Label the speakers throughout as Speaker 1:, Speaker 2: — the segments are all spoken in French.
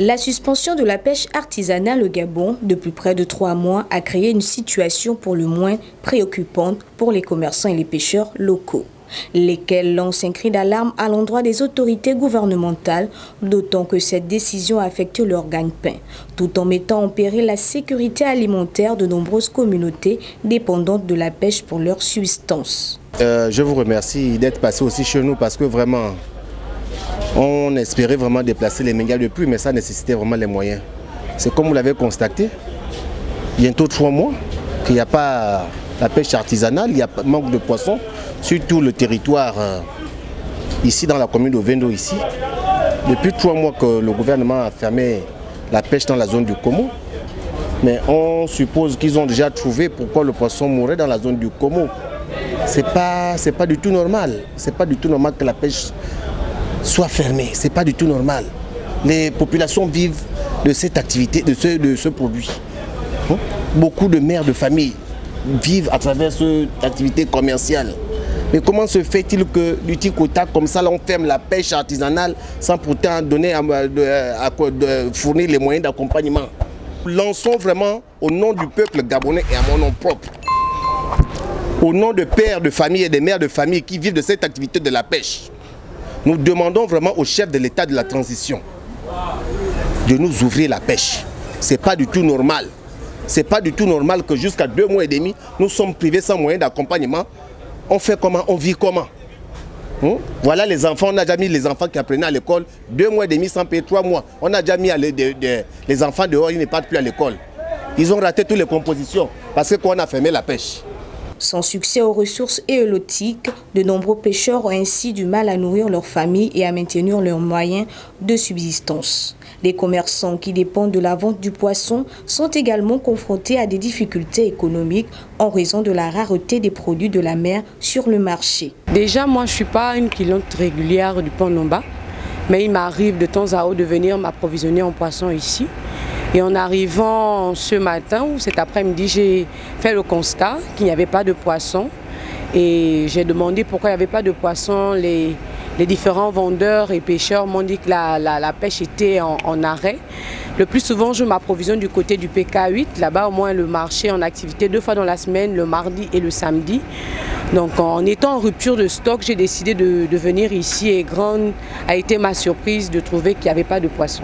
Speaker 1: La suspension de la pêche artisanale au Gabon depuis près de 3 mois a créé une situation pour le moins préoccupante pour les commerçants et les pêcheurs locaux, lesquels lancent un cri d'alarme à l'endroit des autorités gouvernementales, d'autant que cette décision affecte leur gagne-pain, tout en mettant en péril la sécurité alimentaire de nombreuses communautés dépendantes de la pêche pour leur subsistance.
Speaker 2: Je vous remercie d'être passé aussi chez nous parce que vraiment, on espérait vraiment déplacer les méga de pluie, mais ça nécessitait vraiment les moyens. C'est comme vous l'avez constaté, bientôt 3 mois qu'il n'y a pas la pêche artisanale, il y a manque de poissons sur tout le territoire ici dans la commune de Vendo ici. Depuis 3 mois que le gouvernement a fermé la pêche dans la zone du Komo, mais on suppose qu'ils ont déjà trouvé pourquoi le poisson mourait dans la zone du Komo. C'est pas du tout normal. C'est pas du tout normal que la pêche soit fermée. C'est pas du tout normal. Les populations vivent de cette activité, de ce produit. Beaucoup de mères de famille vivent à travers cette activité commerciale. Mais comment se fait-il que du tic-au-tac comme ça, là, on ferme la pêche artisanale sans pourtant donner fournir les moyens d'accompagnement? Lançons vraiment au nom du peuple gabonais et à mon nom propre, au nom de pères de famille et des mères de famille qui vivent de cette activité de la pêche, nous demandons vraiment au chef de l'État de la transition de nous ouvrir la pêche. Ce n'est pas du tout normal. Ce n'est pas du tout normal que jusqu'à 2 mois et demi, nous sommes privés sans moyen d'accompagnement. On fait comment? On vit comment? Voilà les enfants, on a déjà mis les enfants qui apprenaient à l'école 2 mois et demi sans payer 3 mois. On a déjà mis les enfants dehors, ils ne partent plus à l'école. Ils ont raté toutes les compositions parce qu'on a fermé la pêche.
Speaker 1: Sans succès aux ressources éolotiques, de nombreux pêcheurs ont ainsi du mal à nourrir leur famille et à maintenir leurs moyens de subsistance. Les commerçants qui dépendent de la vente du poisson sont également confrontés à des difficultés économiques en raison de la rareté des produits de la mer sur le marché.
Speaker 3: Déjà, moi, je ne suis pas une cliente régulière du Pont Nomba, mais il m'arrive de temps à autre de venir m'approvisionner en poisson ici. Et en arrivant ce matin ou cet après-midi, j'ai fait le constat qu'il n'y avait pas de poisson. Et j'ai demandé pourquoi il n'y avait pas de poisson. Les différents vendeurs et pêcheurs m'ont dit que la pêche était en arrêt. Le plus souvent, je m'approvisionne du côté du PK8. Là-bas, au moins, le marché est en activité 2 fois dans la semaine, le mardi et le samedi. Donc, en étant en rupture de stock, j'ai décidé de venir ici et grande a été ma surprise de trouver qu'il n'y avait pas de poisson.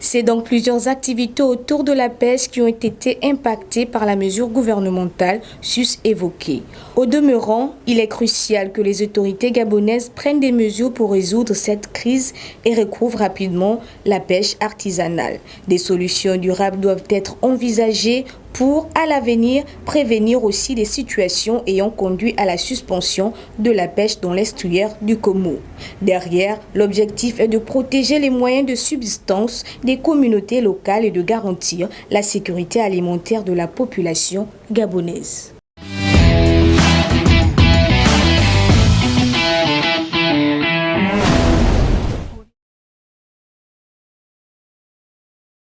Speaker 1: C'est donc plusieurs activités autour de la pêche qui ont été impactées par la mesure gouvernementale sus-évoquée. Au demeurant, il est crucial que les autorités gabonaises prennent des mesures pour résoudre cette crise et recouvrent rapidement la pêche artisanale. Des solutions durables doivent être envisagées pour, à l'avenir, prévenir aussi des situations ayant conduit à la suspension de la pêche dans l'estuaire du Komo. Derrière, l'objectif est de protéger les moyens de subsistance des communautés locales et de garantir la sécurité alimentaire de la population gabonaise.